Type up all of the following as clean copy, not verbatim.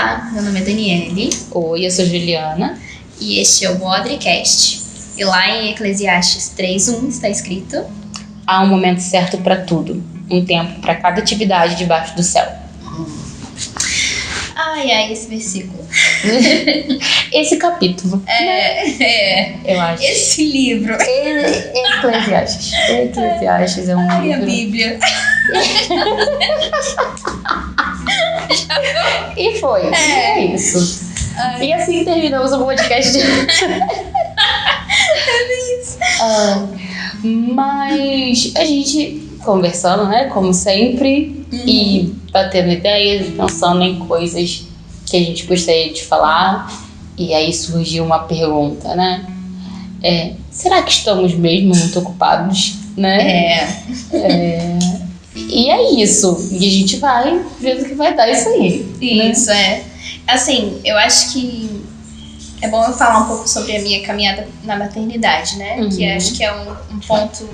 Olá, meu nome é Daniele. Oi, eu sou Juliana. E este é o Bodricast. E lá em Eclesiastes 3:1 está escrito: há um momento certo para tudo, um tempo para cada atividade debaixo do céu. Ai, esse versículo. Esse capítulo. Eu acho. Esse livro. Eclesiastes. Eclesiastes é um livro. A Bíblia. E foi. É isso. Ai. E assim terminamos o podcast. Mas a gente conversando, né? Como sempre. E batendo ideias, pensando em coisas que a gente gostaria de falar. E aí surgiu uma pergunta, né? Será que estamos mesmo muito ocupados, né? E é isso. E a gente vai vendo que vai dar isso aí. Isso, né? Assim, eu acho que é bom eu falar um pouco sobre a minha caminhada na maternidade, né? Que acho que é um ponto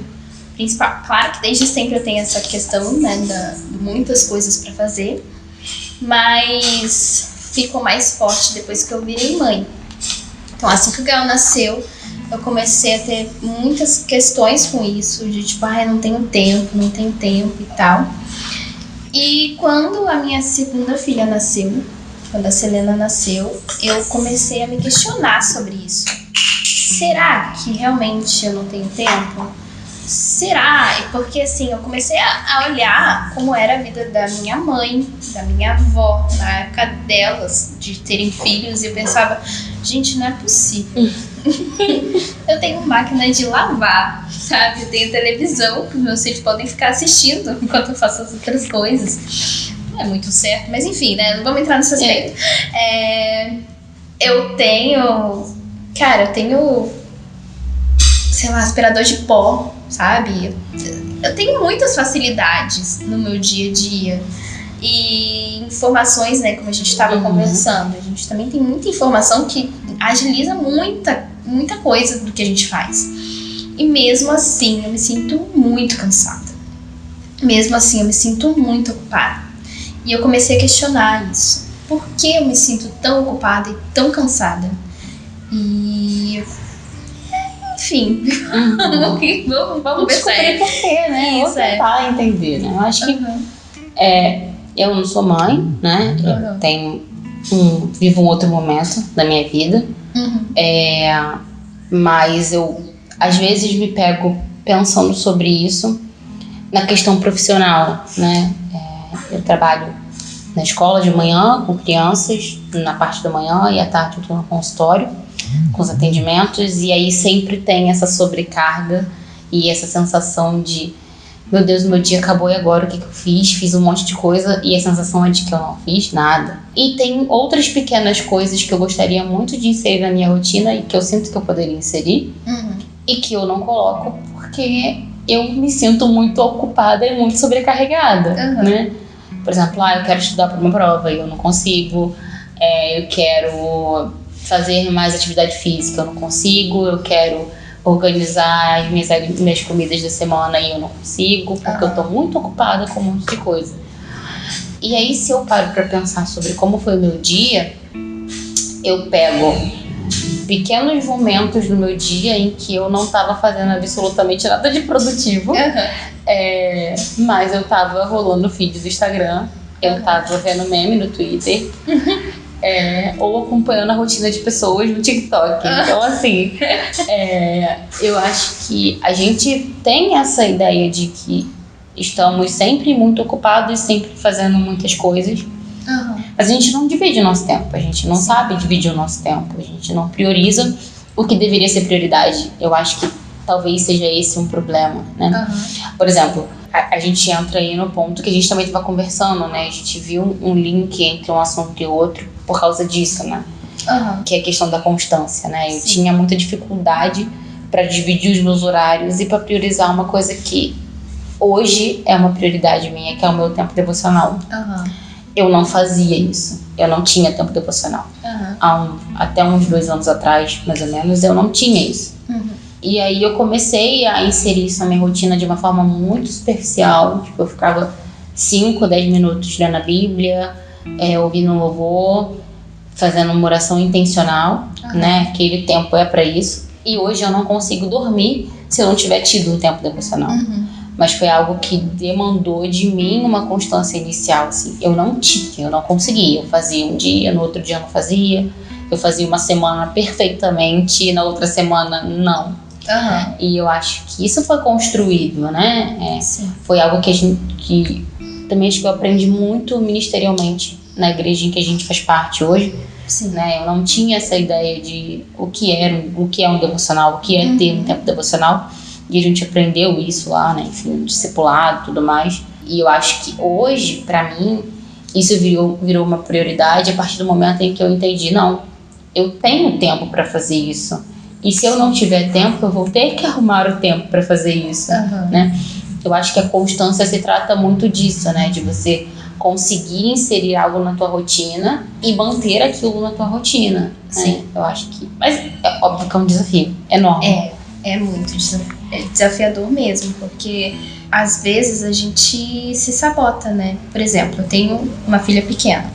principal. Claro que desde sempre eu tenho essa questão, né? De muitas coisas pra fazer. Mas ficou mais forte depois que eu virei mãe. Então, assim que o Gael nasceu, eu comecei a ter muitas questões com isso, de tipo, não tenho tempo e tal. E quando a minha segunda filha nasceu, quando a Selena nasceu, eu comecei a me questionar sobre isso. Será que realmente eu não tenho tempo? Será? Porque assim, eu comecei a olhar como era a vida da minha mãe, da minha avó, na época delas, de terem filhos, e eu pensava, gente, não é possível. Eu tenho máquina de lavar, sabe? Eu tenho televisão que meus filhos podem ficar assistindo enquanto eu faço as outras coisas. Não é muito certo, mas enfim, né? Não vamos entrar nesse aspecto. Eu tenho, sei lá, aspirador de pó, sabe? Eu tenho muitas facilidades no meu dia a dia. E informações, né, como a gente estava conversando, a gente também tem muita informação que agiliza muita coisa do que a gente faz. E mesmo assim eu me sinto muito cansada. Mesmo assim eu me sinto muito ocupada. E eu comecei a questionar isso. Por que eu me sinto tão ocupada e tão cansada? E enfim, vamos descobrir por quê, né? Vou tentar entender, né? Eu acho que eu não sou mãe, né? Eu tenho vivo um outro momento da minha vida. Mas eu às vezes me pego pensando sobre isso na questão profissional, né? Eu trabalho na escola de manhã com crianças, na parte da manhã, e à tarde eu estou no consultório com os atendimentos, e aí sempre tem essa sobrecarga e essa sensação de, meu Deus, meu dia acabou e agora o que eu fiz? Fiz um monte de coisa e a sensação é de que eu não fiz nada. E tem outras pequenas coisas que eu gostaria muito de inserir na minha rotina e que eu sinto que eu poderia inserir e que eu não coloco porque eu me sinto muito ocupada e muito sobrecarregada, né? Por exemplo, eu quero estudar para uma prova e eu não consigo. Eu quero fazer mais atividade física, eu não consigo. Eu quero organizar as minhas comidas da semana e eu não consigo, porque eu tô muito ocupada com um monte de coisa. E aí, se eu paro pra pensar sobre como foi o meu dia, eu pego pequenos momentos do meu dia em que eu não tava fazendo absolutamente nada de produtivo, mas eu tava rolando o feed do Instagram, eu tava vendo meme no Twitter, ou acompanhando a rotina de pessoas no TikTok. Então, assim, eu acho que a gente tem essa ideia de que estamos sempre muito ocupados, sempre fazendo muitas coisas, mas a gente não divide o nosso tempo, a gente não sabe dividir o nosso tempo, a gente não prioriza o que deveria ser prioridade. Eu acho que talvez seja esse um problema, né? Por exemplo, a gente entra aí no ponto que a gente também estava conversando, né? A gente viu um link entre um assunto e outro por causa disso, né? Que é a questão da constância, né? Eu tinha muita dificuldade para dividir os meus horários e para priorizar uma coisa que hoje é uma prioridade minha, que é o meu tempo devocional. Eu não fazia isso. Eu não tinha tempo devocional. Até uns 2 anos atrás, mais ou menos, eu não tinha isso. E aí eu comecei a inserir isso na minha rotina de uma forma muito superficial. Tipo, eu ficava 5, 10 minutos lendo a Bíblia, ouvindo um louvor, fazendo uma oração intencional, né? Aquele tempo é para isso. E hoje eu não consigo dormir se eu não tiver tido um tempo devocional. Mas foi algo que demandou de mim uma constância inicial, assim. Eu não conseguia. Eu fazia um dia, no outro dia eu não fazia. Eu fazia uma semana perfeitamente e na outra semana não. E eu acho que isso foi construído, né? Foi algo que também acho que eu aprendi muito ministerialmente na igreja em que a gente faz parte hoje. Né? Eu não tinha essa ideia de o que é um devocional, o que é ter um tempo devocional. E a gente aprendeu isso lá, né? Enfim, discipulado e tudo mais. E eu acho que hoje, pra mim, isso virou uma prioridade a partir do momento em que eu entendi, não, eu tenho tempo pra fazer isso. E se eu não tiver tempo, eu vou ter que arrumar o tempo pra fazer isso, né? Eu acho que a constância se trata muito disso, né? De você conseguir inserir algo na tua rotina e manter aquilo na tua rotina. Né? Eu acho que... Mas é óbvio que é um desafio enorme. É muito desafiador mesmo, porque às vezes a gente se sabota, né? Por exemplo, eu tenho uma filha pequena.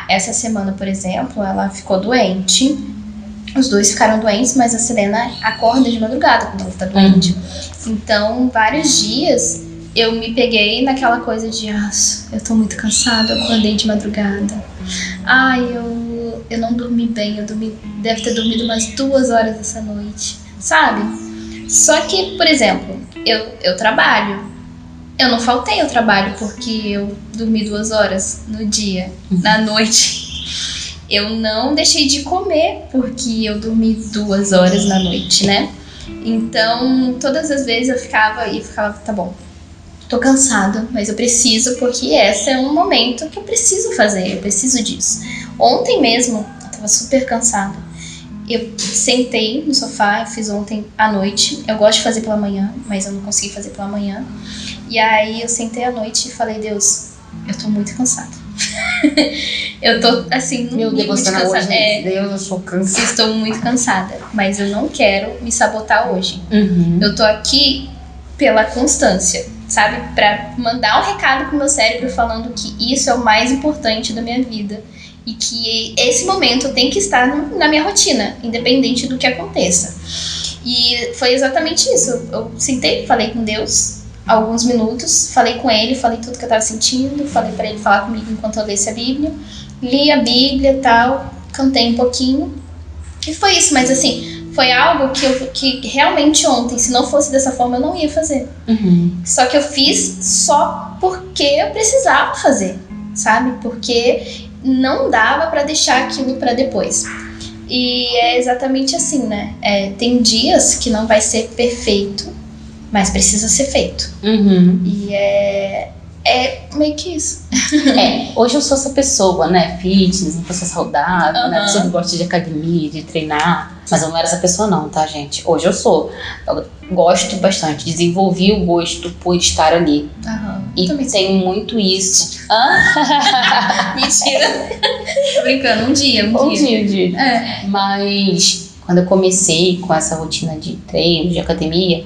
Essa semana, por exemplo, ela ficou doente. Os dois ficaram doentes, mas a Selena acorda de madrugada quando ela tá doente. Então, vários dias eu me peguei naquela coisa de eu tô muito cansada, eu acordei de madrugada. Eu não dormi bem, deve ter dormido umas 2 horas essa noite, sabe? Só que, por exemplo, eu trabalho. Eu não faltei ao trabalho porque eu dormi 2 horas no dia, na noite. Eu não deixei de comer porque eu dormi 2 horas na noite, né? Então, todas as vezes eu ficava, tá bom, tô cansada, mas eu preciso, porque esse é um momento que eu preciso fazer, eu preciso disso. Ontem mesmo, eu tava super cansada. Eu sentei no sofá, eu fiz ontem à noite. Eu gosto de fazer pela manhã, mas eu não consegui fazer pela manhã. E aí eu sentei à noite e falei, Deus, eu tô muito cansada. Eu tô, assim, no nível de cansada. Deus, eu sou cansada. Estou muito cansada, mas eu não quero me sabotar hoje. Eu tô aqui pela constância, sabe? Pra mandar um recado pro meu cérebro falando que isso é o mais importante da minha vida e que esse momento tem que estar na minha rotina, independente do que aconteça. E foi exatamente isso. Eu sentei, falei com Deus alguns minutos, falei com ele, falei tudo que eu tava sentindo, falei pra ele falar comigo enquanto eu lesse a Bíblia, li a Bíblia e tal, cantei um pouquinho, e foi isso. Mas assim, foi algo que realmente ontem, se não fosse dessa forma, eu não ia fazer. Só que eu fiz só porque eu precisava fazer, sabe? Porque não dava pra deixar aquilo pra depois. E é exatamente assim, né? Tem dias que não vai ser perfeito, mas precisa ser feito. E é meio que isso. Hoje eu sou essa pessoa, né? Fitness, uma pessoa saudável, né? Pessoa que gosta de academia, de treinar. Mas eu não era essa pessoa não, tá, gente? Hoje eu sou. Eu gosto bastante, desenvolvi o gosto por estar ali. E tenho muito isso. Mentira. Tô brincando, um dia. Mas quando eu comecei com essa rotina de treino, de academia,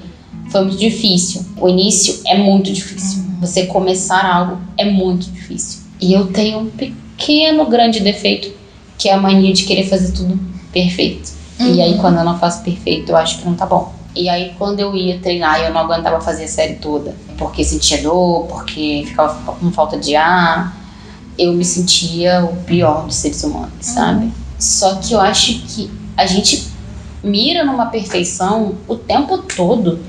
foi muito difícil. O início é muito difícil. Você começar algo é muito difícil. E eu tenho um grande defeito, que é a mania de querer fazer tudo perfeito. E aí, quando eu não faço perfeito, eu acho que não tá bom. E aí, quando eu ia treinar, eu não aguentava fazer a série toda. Porque sentia dor, porque ficava com falta de ar. Eu me sentia o pior dos seres humanos, sabe? Só que eu acho que a gente mira numa perfeição o tempo todo,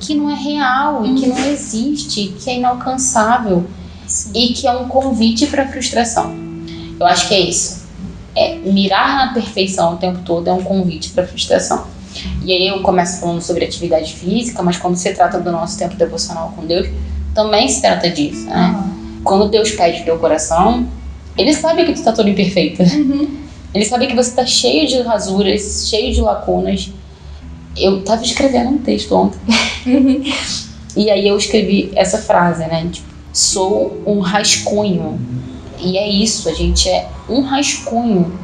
que não é real, e que não existe, que é inalcançável. E que é um convite para frustração. Eu acho que é isso. Mirar na perfeição o tempo todo é um convite para frustração. E aí eu começo falando sobre atividade física, mas quando se trata do nosso tempo devocional com Deus, também se trata disso, né? Quando Deus pede o teu coração, Ele sabe que tu tá todo imperfeito. Ele sabe que você tá cheio de rasuras, cheio de lacunas. Eu tava escrevendo um texto ontem. E aí eu escrevi essa frase, né? Tipo, sou um rascunho. E é isso, a gente é um rascunho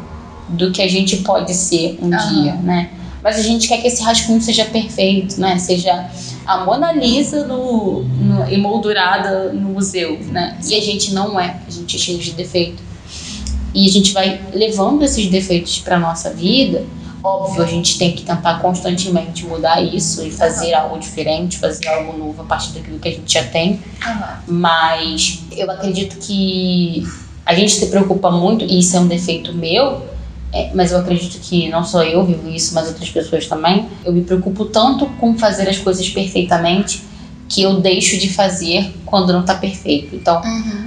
do que a gente pode ser um dia, né? Mas a gente quer que esse rascunho seja perfeito, né? Seja a Mona Lisa emoldurada no museu, né? E a gente não é, a gente é cheio de defeito. E a gente vai levando esses defeitos para nossa vida. Óbvio, a gente tem que tentar constantemente mudar isso e fazer algo diferente, fazer algo novo a partir daquilo que a gente já tem. Mas eu acredito que a gente se preocupa muito, e isso é um defeito meu, mas eu acredito que não só eu vivo isso, mas outras pessoas também. Eu me preocupo tanto com fazer as coisas perfeitamente que eu deixo de fazer quando não tá perfeito. Então,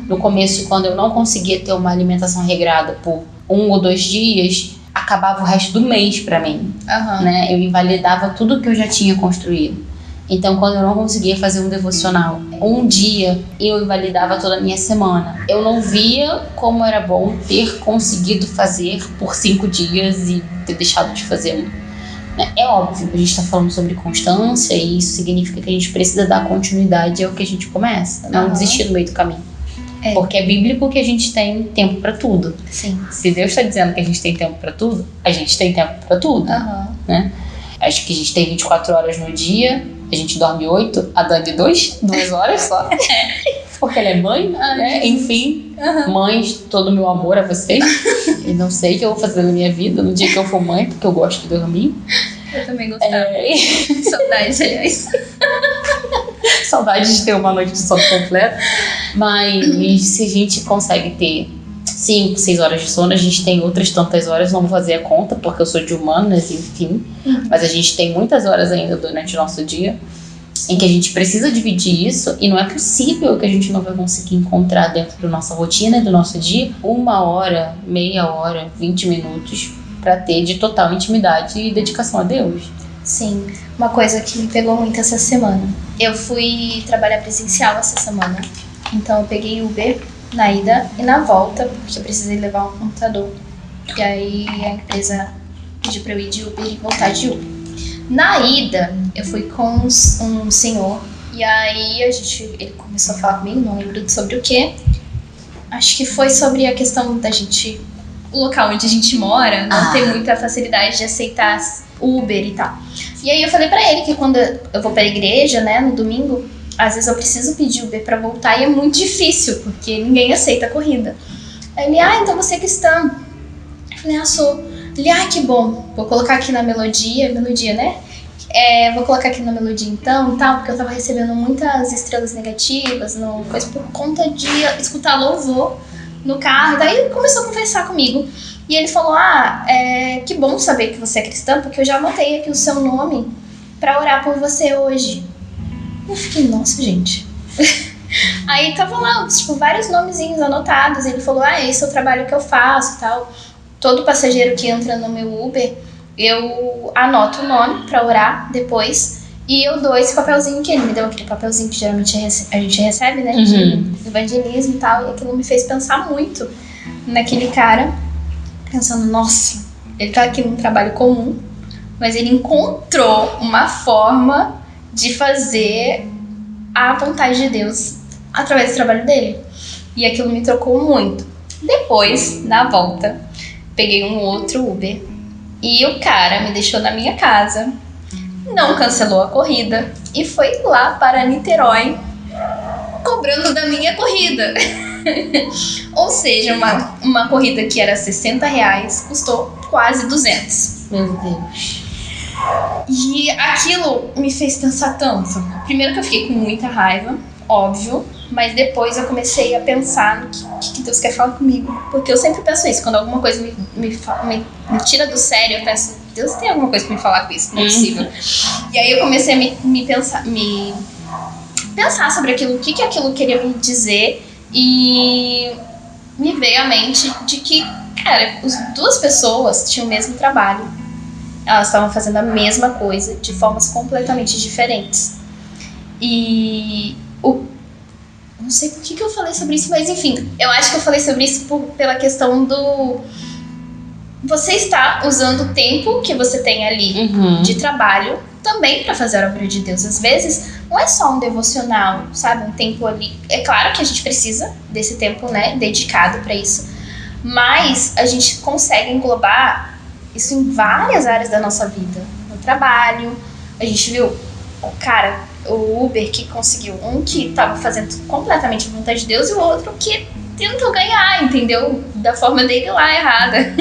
no começo, quando eu não conseguia ter uma alimentação regrada por 1 ou 2 dias, acabava o resto do mês pra mim, né? Eu invalidava tudo que eu já tinha construído. Então, quando eu não conseguia fazer um devocional um dia, eu invalidava toda a minha semana. Eu não via como era bom ter conseguido fazer por 5 dias e ter deixado de fazer. É óbvio, a gente está falando sobre constância e isso significa que a gente precisa dar continuidade ao que a gente começa, não desistir no meio do caminho. Porque é bíblico que a gente tem tempo para tudo. Sim. Se Deus está dizendo que a gente tem tempo para tudo, a gente tem tempo para tudo, né? Acho que a gente tem 24 horas no dia, a gente dorme 8, a Dani 2 horas só. Porque ela é mãe, né? Enfim, mães, todo o meu amor a vocês. E não sei o que eu vou fazer na minha vida no dia que eu for mãe, porque eu gosto de dormir. Eu também gostava. Saudades, aliás. Saudade de ter uma noite de sono completa. Mas se a gente consegue ter 5, 6 horas de sono, a gente tem outras tantas horas, não vou fazer a conta porque eu sou de humanas, enfim. Mas a gente tem muitas horas ainda durante o nosso dia em que a gente precisa dividir isso, e não é possível que a gente não vai conseguir encontrar dentro da nossa rotina e do nosso dia 1 hora, meia hora, 20 minutos para ter de total intimidade e dedicação a Deus. Sim, uma coisa que me pegou muito essa semana. Eu fui trabalhar presencial essa semana, então eu peguei Uber na ida e na volta, porque eu precisei levar um computador. E aí a empresa pediu pra eu ir de Uber e voltar de Uber. Na ida, eu fui com um senhor, e aí ele começou a falar comigo, não lembro sobre o que. Acho que foi sobre a questão da gente, o local onde a gente mora, não ter muita facilidade de aceitar Uber e tal. E aí eu falei pra ele que quando eu vou pra igreja, né, no domingo, às vezes eu preciso pedir Uber pra voltar e é muito difícil, porque ninguém aceita a corrida. Aí ele, então você é cristã. Eu falei, sou. Ele, que bom, vou colocar aqui na melodia, né? Vou colocar aqui na melodia então, tal, porque eu tava recebendo muitas estrelas negativas, coisa por conta de escutar louvor no carro. Daí ele começou a conversar comigo. E ele falou, que bom saber que você é cristã, porque eu já anotei aqui o seu nome pra orar por você hoje. Eu fiquei, nossa, gente. Aí tava lá, tipo, vários nomezinhos anotados. Ele falou, esse é o trabalho que eu faço e tal. Todo passageiro que entra no meu Uber, eu anoto o nome pra orar depois. E eu dou esse papelzinho que ele me deu, aquele papelzinho que geralmente a gente recebe, né? De evangelismo e tal. E aquilo me fez pensar muito naquele cara. Pensando, nossa, ele tá aqui num trabalho comum, mas ele encontrou uma forma de fazer a vontade de Deus através do trabalho dele. E aquilo me tocou muito. Depois, na volta, peguei um outro Uber e o cara me deixou na minha casa, não cancelou a corrida e foi lá para Niterói cobrando da minha corrida. Ou seja, uma corrida que era R$60 custou quase 200. Meu Deus. E aquilo me fez pensar tanto. Primeiro que eu fiquei com muita raiva, óbvio, mas depois eu comecei a pensar no que Deus quer falar comigo. Porque eu sempre penso isso, quando alguma coisa me tira do sério, eu penso, Deus tem alguma coisa pra me falar com isso, não é possível. E aí eu comecei a pensar sobre aquilo, o que aquilo queria me dizer, e me veio à mente de que, cara, as duas pessoas tinham o mesmo trabalho. Elas estavam fazendo a mesma coisa de formas completamente diferentes. E não sei por que eu falei sobre isso, mas enfim, eu acho que eu falei sobre isso pela questão do... Você está usando o tempo que você tem ali de trabalho também para fazer a obra de Deus. Às vezes, não é só um devocional, sabe? Um tempo ali. É claro que a gente precisa desse tempo, né, dedicado para isso. Mas a gente consegue englobar isso em várias áreas da nossa vida. No trabalho, a gente viu, cara, o Uber que conseguiu. Um que tava fazendo completamente a vontade de Deus e o outro que tentou ganhar, entendeu? Da forma dele lá, errada.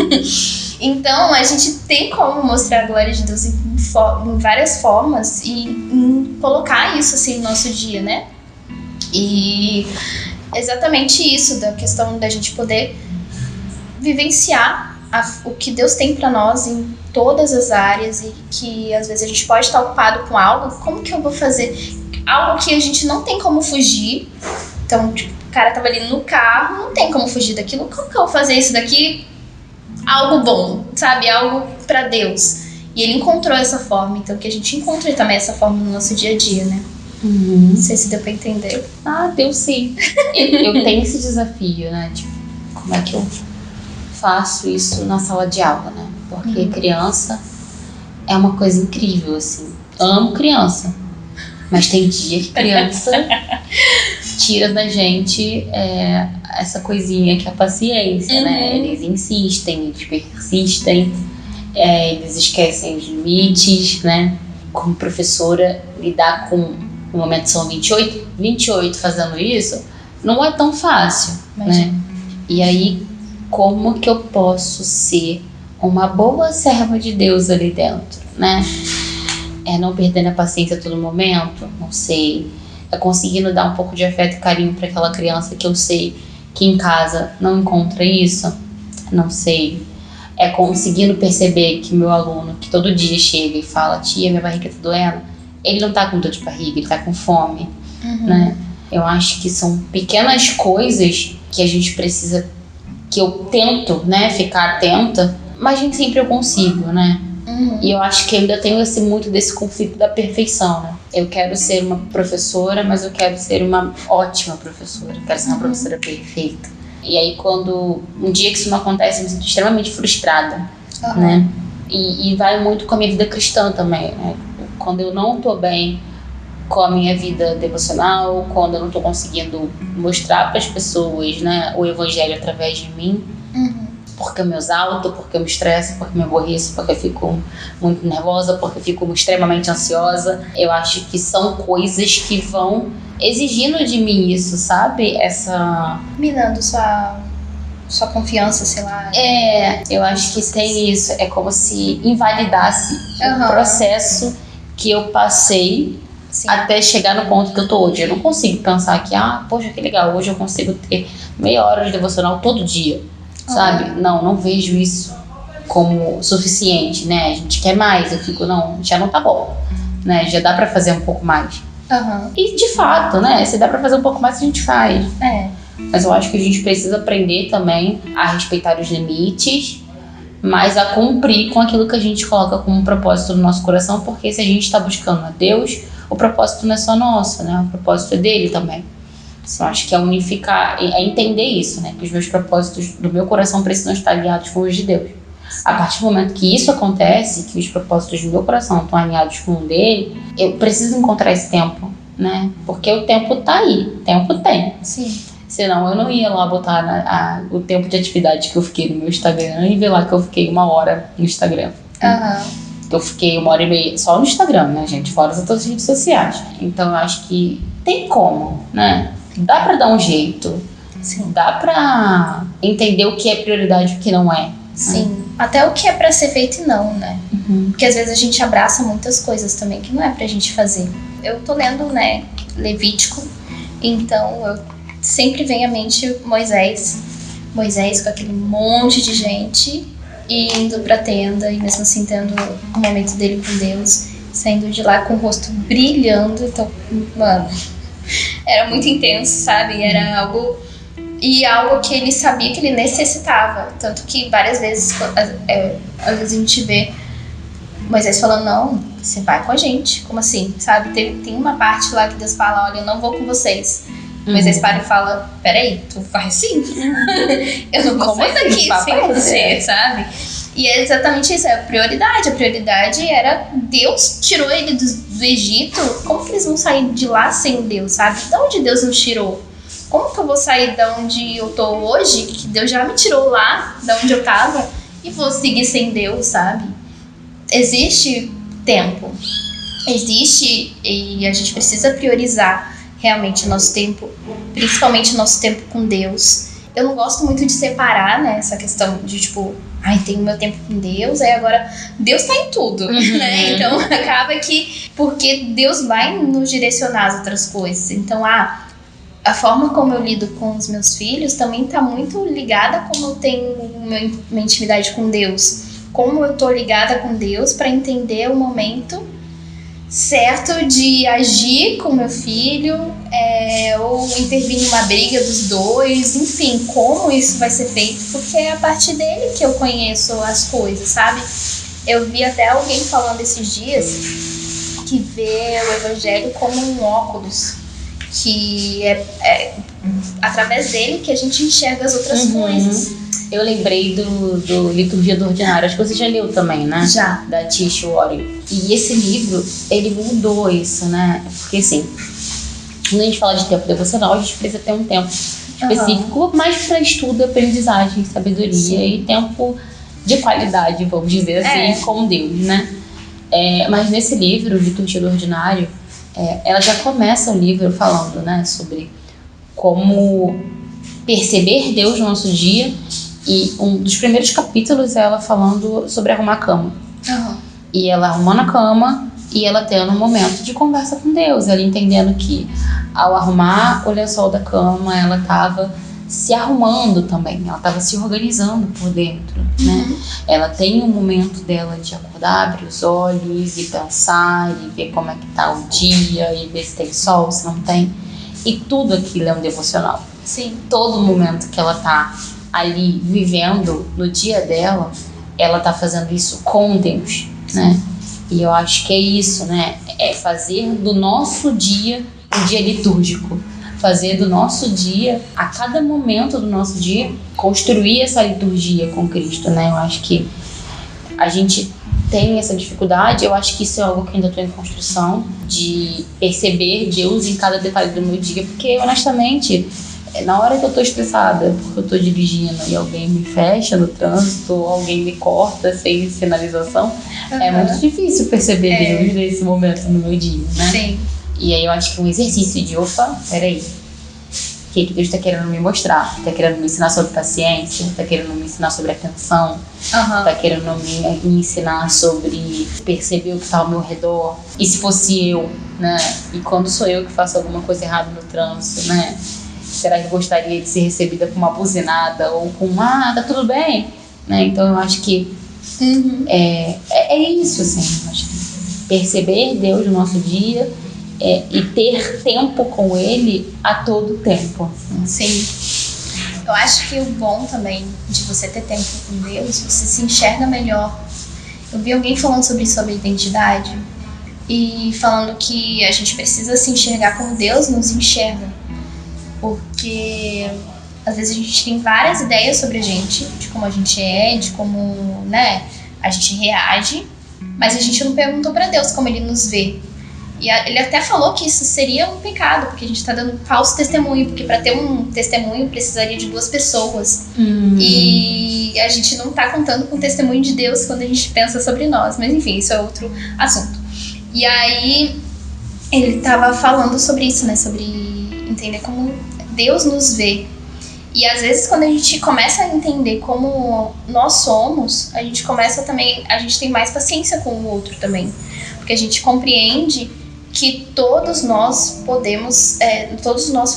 Então, a gente tem como mostrar a glória de Deus em várias formas e em colocar isso assim no nosso dia, né? E exatamente isso, da questão da gente poder vivenciar o que Deus tem pra nós em todas as áreas e que às vezes a gente pode estar ocupado com algo. Como que eu vou fazer? Algo que a gente não tem como fugir. Então, tipo, o cara tava ali no carro, não tem como fugir daquilo. Como que eu vou fazer isso daqui? Algo bom, sabe? Algo pra Deus. E ele encontrou essa forma, então que a gente encontre também essa forma no nosso dia a dia, né? Não sei se deu pra entender. Deu sim. Eu tenho esse desafio, né? Tipo, como é que eu faço isso na sala de aula, né? Porque criança é uma coisa incrível, assim. Amo criança. Mas tem dia que criança tira da gente essa coisinha que é a paciência, né? Eles insistem, eles persistem, eles esquecem os limites, né? Como professora, lidar com, no momento são 28 fazendo isso, não é tão fácil, né? E aí, como que eu posso ser uma boa serva de Deus ali dentro, né? Não perdendo a paciência a todo momento, não sei. Conseguindo dar um pouco de afeto e carinho para aquela criança que eu sei que em casa não encontra isso, não sei. Conseguindo perceber que meu aluno, que todo dia chega e fala, tia, minha barriga tá doendo, ele não tá com dor de barriga, ele tá com fome, né? Eu acho que são pequenas coisas que a gente precisa, que eu tento, né, ficar atenta, mas nem sempre eu consigo, né? E eu acho que ainda tenho muito desse conflito da perfeição, né? Eu quero ser uma professora, mas eu quero ser uma ótima professora. Eu quero ser uma professora perfeita. E aí, quando um dia que isso não acontece, eu me sinto extremamente frustrada, né? E vai muito com a minha vida cristã também, né? Quando eu não tô bem com a minha vida devocional, quando eu não tô conseguindo mostrar para as pessoas, né, o evangelho através de mim, porque eu me exalto, porque eu me estresso, porque eu me aborreço, porque eu fico muito nervosa, porque eu fico extremamente ansiosa. Eu acho que são coisas que vão exigindo de mim isso, sabe? Minando sua confiança, sei lá. Eu acho que tem isso. É como se invalidasse o processo que eu passei até chegar no ponto que eu tô hoje. Eu não consigo pensar que, poxa, que legal, hoje eu consigo ter meia hora de devocional todo dia. Sabe? Não vejo isso como suficiente, né? A gente quer mais, eu fico, não, já não tá bom, né? Já dá pra fazer um pouco mais. E de fato, né? Se dá pra fazer um pouco mais, a gente faz. Mas eu acho que a gente precisa aprender também a respeitar os limites, mas a cumprir com aquilo que a gente coloca como propósito no nosso coração, porque se a gente tá buscando a Deus, o propósito não é só nosso, né? O propósito é dele também. Eu acho que é unificar, é entender isso, né? Que os meus propósitos do meu coração precisam estar alinhados com os de Deus. A partir do momento que isso acontece, que os propósitos do meu coração estão alinhados com o dele, eu preciso encontrar esse tempo, né? Porque o tempo tá aí, o tempo tem. Senão eu não ia lá botar o tempo de atividade que eu fiquei no meu Instagram e ver lá que eu fiquei 1 hora no Instagram. Eu fiquei 1h30 só no Instagram, né, gente? Fora as outras redes sociais. Então eu acho que tem como, né? Dá pra dar um jeito. Dá pra entender o que é prioridade e o que não é. Até o que é pra ser feito e não, né? Porque às vezes a gente abraça muitas coisas também que não é pra gente fazer. Eu tô lendo, né, Levítico, então eu sempre vem à mente Moisés com aquele monte de gente indo pra tenda e mesmo assim tendo um momento dele com Deus, saindo de lá com o rosto brilhando. Então, mano, era muito intenso, sabe? Era algo que ele sabia que ele necessitava. Tanto que várias vezes, às vezes a gente vê Moisés falando, não, você vai com a gente. Como assim, sabe? Tem uma parte lá que Deus fala, olha, eu não vou com vocês. Moisés para e fala, peraí, tu vai sim? Eu não vou sair daqui sem você, sabe? E é exatamente isso, é a prioridade. A prioridade era Deus tirou ele do Egito. Como que eles vão sair de lá sem Deus, sabe? De onde Deus nos tirou? Como que eu vou sair de onde eu tô hoje, que Deus já me tirou lá, de onde eu tava, e vou seguir sem Deus, sabe? Existe tempo. existe e a gente precisa priorizar realmente o nosso tempo, principalmente o nosso tempo com Deus. Eu não gosto muito de separar, né, essa questão de tipo, tenho meu tempo com Deus, aí agora Deus tá em tudo, né? Então acaba que, porque Deus vai nos direcionar as outras coisas. Então, a forma como eu lido com os meus filhos também tá muito ligada a como eu tenho minha intimidade com Deus. Como eu tô ligada com Deus para entender o momento certo de agir com meu filho, ou intervir em uma briga dos dois, enfim, como isso vai ser feito, porque é a partir dele que eu conheço as coisas, sabe? Eu vi até alguém falando esses dias que vê o evangelho como um óculos, que é através dele que a gente enxerga as outras coisas. Eu lembrei do Liturgia do Ordinário, acho que você já leu também, né? Já. Da Tish Warren. E esse livro, ele mudou isso, né? Porque assim, quando a gente fala de tempo devocional, a gente precisa ter um tempo específico, mais para estudo, aprendizagem, sabedoria e tempo de qualidade, vamos dizer assim, com Deus, né? Mas nesse livro, Liturgia do Ordinário, ela já começa o livro falando, né, sobre como perceber Deus no nosso dia. E um dos primeiros capítulos é ela falando sobre arrumar a cama. E ela arrumando a cama e ela tendo um momento de conversa com Deus. Ela entendendo que ao arrumar o lençol da cama, ela estava se arrumando também. Ela estava se organizando por dentro, né? Ela tem um momento dela de acordar, abrir os olhos e pensar e ver como é que tá o dia e ver se tem sol, se não tem. E tudo aquilo é um devocional. Sim. Todo momento que ela tá ali vivendo no dia dela, ela tá fazendo isso com Deus, né? E eu acho que é isso, né? É fazer do nosso dia um dia litúrgico. Fazer do nosso dia, a cada momento do nosso dia, construir essa liturgia com Cristo, né? Eu acho que a gente tem essa dificuldade, eu acho que isso é algo que ainda estou em construção, de perceber Deus em cada detalhe do meu dia, porque honestamente, na hora que eu tô estressada, porque eu tô dirigindo e alguém me fecha no trânsito, ou alguém me corta sem sinalização, é muito difícil perceber Deus nesse momento no meu dia, né? Sim. E aí eu acho que um exercício de, peraí, o que Deus está querendo me mostrar? Está querendo me ensinar sobre paciência? Está querendo me ensinar sobre atenção? Está querendo me ensinar sobre perceber o que está ao meu redor? E se fosse eu, né? E quando sou eu que faço alguma coisa errada no trânsito, né? Será que eu gostaria de ser recebida com uma buzinada ou com tá tudo bem? Né? Então eu acho que é isso, assim. Eu acho que perceber Deus no nosso dia e ter tempo com Ele a todo tempo. Sim. Eu acho que o bom também de você ter tempo com Deus, você se enxerga melhor. Eu vi alguém falando sobre identidade e falando que a gente precisa se enxergar como Deus nos enxerga. Porque às vezes a gente tem várias ideias sobre a gente, de como a gente é, de como, né, a gente reage, mas a gente não perguntou pra Deus como Ele nos vê. E ele até falou que isso seria um pecado, porque a gente tá dando falso testemunho, porque para ter um testemunho precisaria de 2 pessoas. E a gente não tá contando com o testemunho de Deus quando a gente pensa sobre nós. Mas enfim, isso é outro assunto. E aí ele tava falando sobre isso, né, sobre entender como Deus nos vê. E às vezes quando a gente começa a entender como nós somos, a gente tem mais paciência com o outro também. Porque a gente compreende que todos nós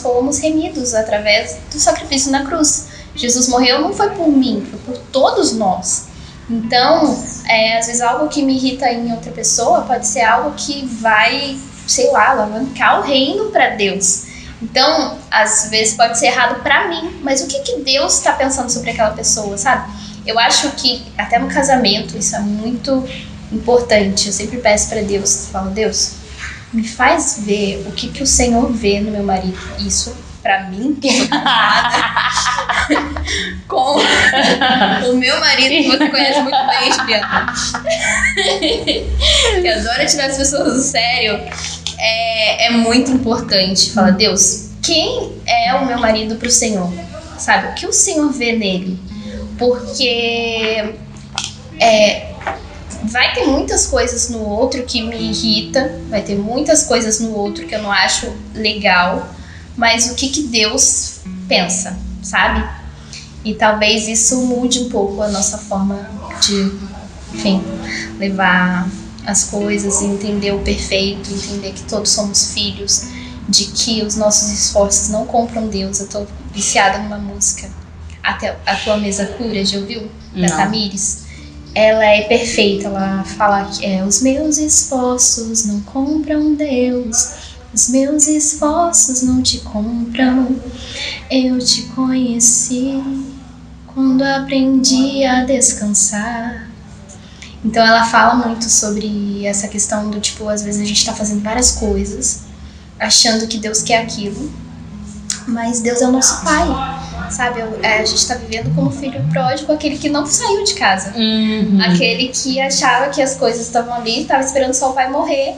fomos remidos através do sacrifício na cruz. Jesus morreu não foi por mim, foi por todos nós. Então, às vezes algo que me irrita em outra pessoa pode ser algo que vai, sei lá, alavancar o reino para Deus. Então, às vezes pode ser errado para mim, mas o que Deus está pensando sobre aquela pessoa, sabe? Eu acho que até no casamento isso é muito importante. Eu sempre peço para Deus, falo, Deus, me faz ver o que o Senhor vê no meu marido. Isso, pra mim, que sou casada com o meu marido, que você conhece muito bem, Juliana, que adora tirar as pessoas do sério, é muito importante. Fala, Deus, quem é o meu marido pro Senhor? Sabe, o que o Senhor vê nele? Porque vai ter muitas coisas no outro que me irrita, vai ter muitas coisas no outro que eu não acho legal, mas o que Deus pensa, sabe? E talvez isso mude um pouco a nossa forma de, enfim, levar as coisas, entender o perfeito, entender que todos somos filhos, de que os nossos esforços não compram Deus. Eu tô viciada numa música, Até a Tua Mesa Cura, já ouviu? Da Tamires. Ela é perfeita, ela fala que os meus esforços não compram Deus, os meus esforços não te compram, eu te conheci quando aprendi a descansar. Então ela fala muito sobre essa questão do tipo, às vezes a gente tá fazendo várias coisas, achando que Deus quer aquilo, mas Deus é o nosso Pai, sabe? A gente tá vivendo como filho pródigo, aquele que não saiu de casa, aquele que achava que as coisas estavam ali, tava esperando só o pai morrer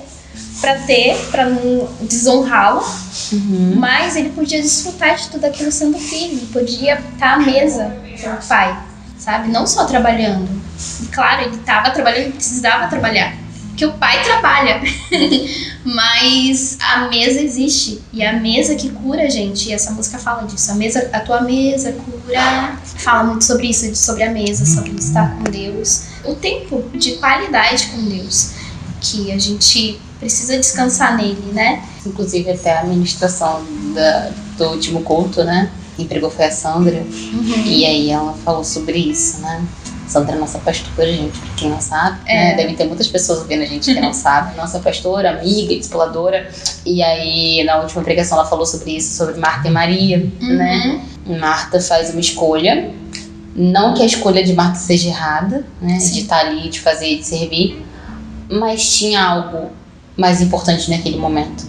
pra não desonrá-lo, mas ele podia desfrutar de tudo aquilo sendo filho, podia estar à mesa com o pai, sabe? Não só trabalhando. E claro, ele estava trabalhando, ele precisava trabalhar, porque o pai trabalha, mas a mesa existe, e a mesa que cura a gente, e essa música fala disso, a tua mesa cura, fala muito sobre isso, sobre a mesa, sobre estar com Deus, o tempo de qualidade com Deus, que a gente precisa descansar nele, né? Inclusive até a ministração do último culto, né? Quem pregou foi a Sandra, e aí ela falou sobre isso, né? Sandra é nossa pastora, gente, pra quem não sabe, né? Deve ter muitas pessoas ouvindo a gente que não sabe. Nossa pastora, amiga, discipuladora. E aí, na última pregação, ela falou sobre isso, sobre Marta e Maria, né? Marta faz uma escolha. Não que a escolha de Marta seja errada, né? De estar ali, de fazer, de servir. Mas tinha algo mais importante naquele momento.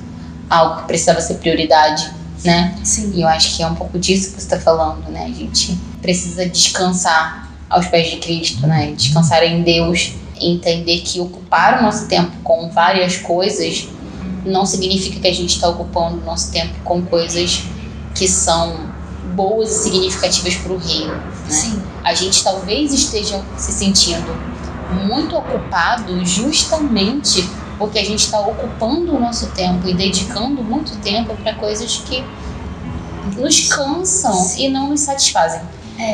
Algo que precisava ser prioridade, né? Sim. E eu acho que é um pouco disso que você tá falando, né? A gente precisa descansar aos pés de Cristo, né? Descansar em Deus, entender que ocupar o nosso tempo com várias coisas não significa que a gente está ocupando o nosso tempo com coisas que são boas e significativas para o reino, né? Sim. A gente talvez esteja se sentindo muito ocupado justamente porque a gente está ocupando o nosso tempo e dedicando muito tempo para coisas que nos cansam e não nos satisfazem.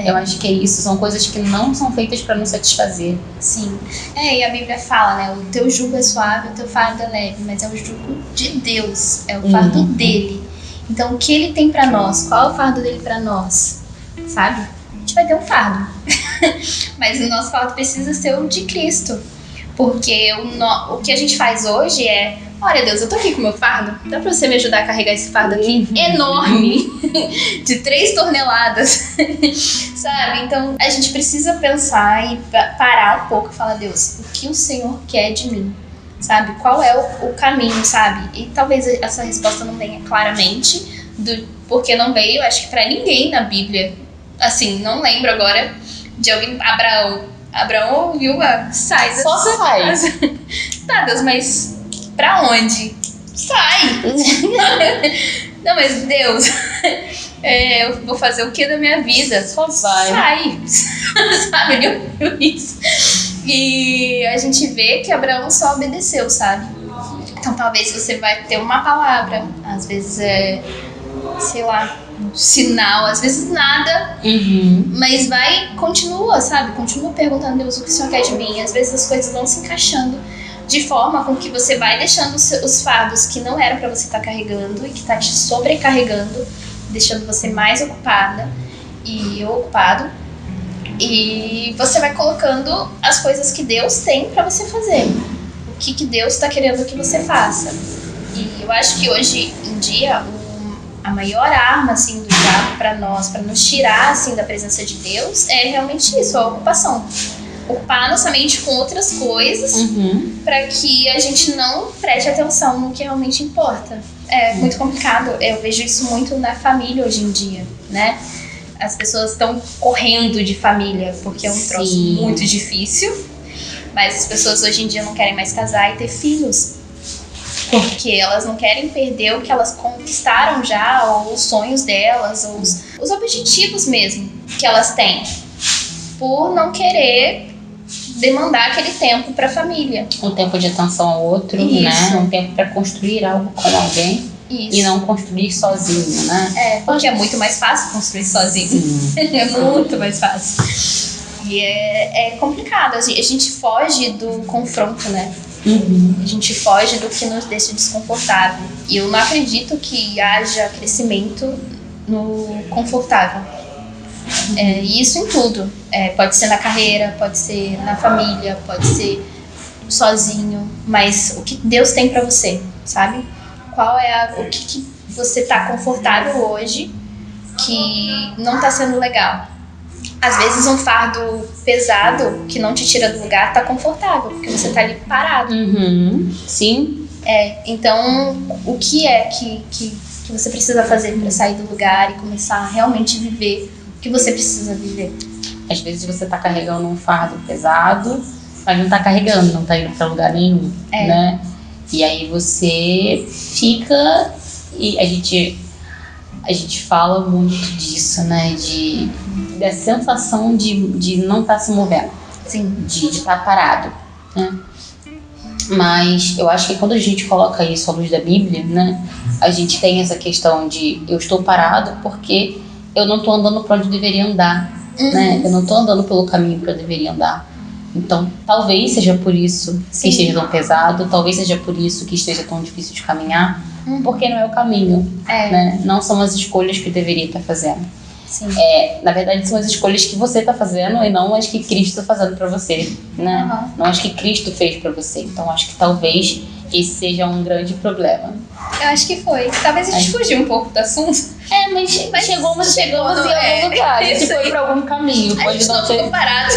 Eu acho que é isso, são coisas que não são feitas para nos satisfazer. Sim. E a Bíblia fala, né? O teu jugo é suave, o teu fardo é leve, mas é o jugo de Deus, é o fardo dele. Então, o que ele tem para nós? Qual é o fardo dele para nós? Sabe? A gente vai ter um fardo. Mas o nosso fardo precisa ser o de Cristo. Porque o que a gente faz hoje é: olha, Deus, eu tô aqui com o meu fardo, dá pra você me ajudar a carregar esse fardo aqui enorme, de 3 toneladas, sabe? Então, a gente precisa pensar e parar um pouco e falar: Deus, o que o Senhor quer de mim? Sabe? Qual é o caminho, sabe? E talvez essa resposta não venha claramente, porque não veio, acho que pra ninguém na Bíblia. Assim, não lembro agora de alguém. Abraão ouviu sai. Só sai. Tá, Deus, mas pra onde? Sai! Não, mas Deus, eu vou fazer o que da minha vida? Só vai. Sai! Sabe, ele ouviu isso. E a gente vê que Abraão só obedeceu, sabe? Então talvez você vai ter uma palavra, às vezes sei lá, um sinal, às vezes nada, mas continua, sabe? Continua perguntando: Deus, o que o Senhor quer de mim? Às vezes as coisas vão se encaixando de forma com que você vai deixando os fardos que não eram pra você estar carregando e que tá te sobrecarregando, deixando você mais ocupada e ocupado, e você vai colocando as coisas que Deus tem pra você fazer, o que Deus tá querendo que você faça. E eu acho que hoje em dia a maior arma, assim, do diabo pra nós, pra nos tirar, assim, da presença de Deus, é realmente isso, a ocupação. Ocupar nossa mente com outras coisas pra que a gente não preste atenção no que realmente importa. É muito complicado, eu vejo isso muito na família hoje em dia, né? As pessoas estão correndo de família porque é um troço muito difícil, mas as pessoas hoje em dia não querem mais casar e ter filhos, porque elas não querem perder o que elas conquistaram já, ou os sonhos delas, ou os objetivos mesmo que elas têm, por não querer demandar aquele tempo pra família. Um tempo de atenção ao outro, Isso. né? Um tempo pra construir algo com alguém. Isso. E não construir sozinho, né? Porque é muito mais fácil construir sozinho. Sim. É muito mais fácil. E é complicado. A gente foge do confronto, né? A gente foge do que nos deixa desconfortável. E eu não acredito que haja crescimento no confortável. E isso em tudo. Pode ser na carreira, pode ser na família, pode ser sozinho. Mas o que Deus tem pra você, sabe? O que você tá confortável hoje que não tá sendo legal. Às vezes um fardo pesado que não te tira do lugar tá confortável, porque você tá ali parado. Sim. Então, o que é que você precisa fazer pra sair do lugar e começar a realmente viver o que você precisa viver? Às vezes você tá carregando um fardo pesado, mas não tá carregando, não tá indo pra lugar nenhum, né? E aí você fica... E a gente fala muito disso, né? Da sensação de não estar se movendo. Sim. De estar parado, né? Mas eu acho que quando a gente coloca isso à luz da Bíblia, né? A gente tem essa questão de eu estou parado porque eu não estou andando para onde eu deveria andar, né? Eu não estou andando pelo caminho que eu deveria andar. Então, talvez seja por isso que esteja tão pesado, talvez seja por isso que esteja tão difícil de caminhar, porque não é o caminho, né? Não são as escolhas que eu deveria estar fazendo. Sim. Na verdade, são as escolhas que você está fazendo e não as que Cristo está fazendo para você, né? Não as que Cristo fez para você. Então, acho que talvez esse seja um grande problema. Eu acho que foi. Talvez a gente fugiu um pouco do assunto. Mas chegamos em algum lugar. A gente foi pra algum caminho. Pode não ter parado.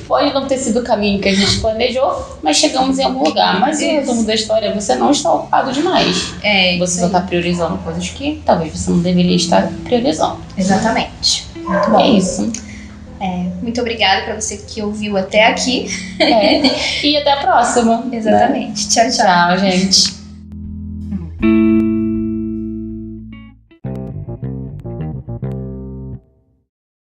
Pode não ter sido o caminho que a gente planejou, mas chegamos em algum lugar. Mas o resumo da história, você não está ocupado demais. Você só está priorizando coisas que talvez você não deveria estar priorizando. Exatamente. Muito bom. É isso. Muito obrigada pra você que ouviu até aqui. E até a próxima. Exatamente. Né? Tchau, tchau. Tchau, gente.